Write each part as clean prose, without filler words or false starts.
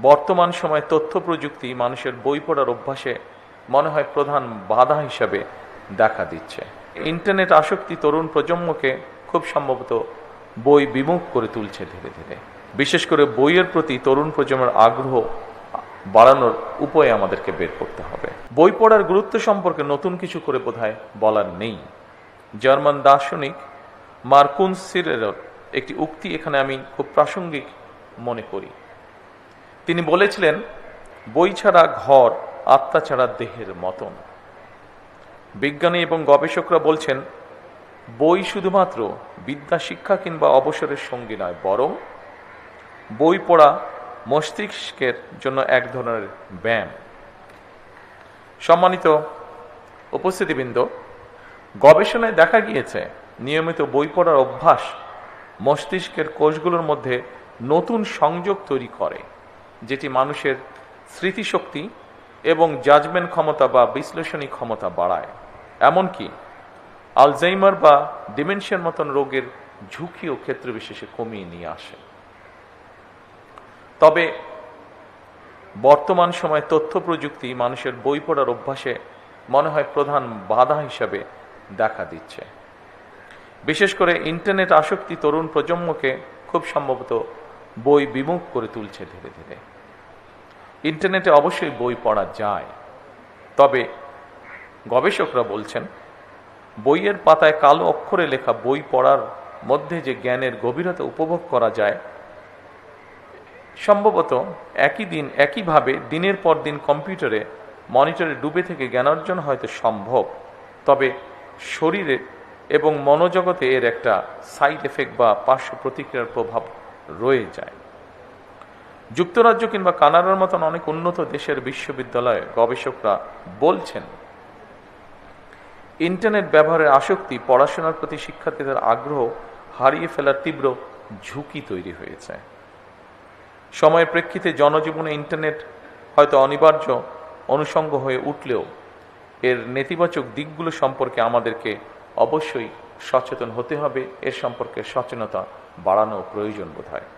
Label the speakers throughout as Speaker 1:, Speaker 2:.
Speaker 1: বর্তমান সময়ে তথ্য প্রযুক্তি মানুষের বই পড়ার অভ্যাসে মনে হয় প্রধান বাধা হিসাবে দেখা দিচ্ছে। ইন্টারনেট আসক্তি তরুণ প্রজন্মকে খুব সম্ভবত বই বিমুখ করে তুলছে ধীরে ধীরে। বিশেষ করে বইয়ের প্রতি তরুণ প্রজন্মের আগ্রহ বাড়ানোর উপায় আমাদেরকে বের করতে হবে। বই পড়ার গুরুত্ব সম্পর্কে নতুন কিছু করে বোধহয় বলার নেই। জার্মান দার্শনিক মার্কুস সিরেলের একটি উক্তি এখানে আমি খুব প্রাসঙ্গিক মনে করি। তিনি বলেছিলেন, বই ছাড়া ঘর আত্মা ছাড়া দেহের মতন। বিজ্ঞানী এবং গবেষকরা বলছেন, বই শুধুমাত্র বিদ্যা শিক্ষা কিংবা অবসরের সঙ্গী নয়, বরং বই পড়া মস্তিষ্কের জন্য এক ধরনের ব্যায়াম। সম্মানিত উপস্থিতিবৃন্দ, গবেষণায় দেখা গিয়েছে নিয়মিত বই পড়ার অভ্যাস মস্তিষ্কের কোষগুলোর মধ্যে নতুন সংযোগ তৈরি করে, যেটি মানুষের স্মৃতিশক্তি এবং জাজমেন্ট ক্ষমতা বা বিশ্লেষণী ক্ষমতা বাড়ায়। এমনকি আলজাইমার বা ডিমেনশিয়ার মতন রোগের ঝুঁকি ও ক্ষেত্র বিশেষে কমিয়ে নিয়ে আসে। তবে বর্তমান সময়ে তথ্য প্রযুক্তি মানুষের বই পড়ার অভ্যাসে মনে হয় প্রধান বাধা হিসাবে দেখা দিচ্ছে। বিশেষ করে ইন্টারনেট আসক্তি তরুণ প্রজন্মকে খুব সম্ভবত বই বিমুখ করে তুলছে ধীরে ধীরে। ইন্টারনেটে অবশ্যই বই পড়া যায়, তবে গবেষকরা বলছেন, বইয়ের পাতায় কালো অক্ষরে লেখা বই পড়ার মধ্যে যে জ্ঞানের গভীরতা উপভোগ করা যায়, সম্ভবত একইভাবে দিনের পর দিন কম্পিউটারে মনিটরে ডুবে থেকে জ্ঞান অর্জন হয়তো সম্ভব, তবে শরীরে এবং মনোজগতে এর একটা সাইড এফেক্ট বা পার্শ্ব প্রতিক্রিয়ার প্রভাব রয়ে যায়। যুক্তরাজ্য কিংবা কানাডার মতন অনেক উন্নত দেশের বিশ্ববিদ্যালয়ে গবেষকরা বলছেন, ইন্টারনেট ব্যবহারের আসক্তি পড়াশোনার প্রতি শিক্ষার্থীদের আগ্রহ হারিয়ে ফেলার তীব্র ঝুঁকি তৈরি হয়েছে। সময়ের প্রেক্ষিতে জনজীবনে ইন্টারনেট হয়তো অনিবার্য অনুষঙ্গ হয়ে উঠলেও এর নেতিবাচক দিকগুলো সম্পর্কে আমাদেরকে অবশ্যই সচেতন হতে হবে। এর সম্পর্কে সচেতনতা বাড়ানো প্রয়োজন বোধ হয়।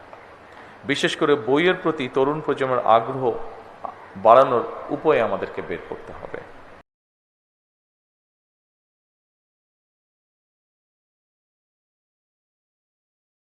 Speaker 1: বিশেষ করে বইয়ের প্রতি তরুণ প্রজন্মের আগ্রহ বাড়ানোর উপায় আমাদেরকে বের করতে হবে।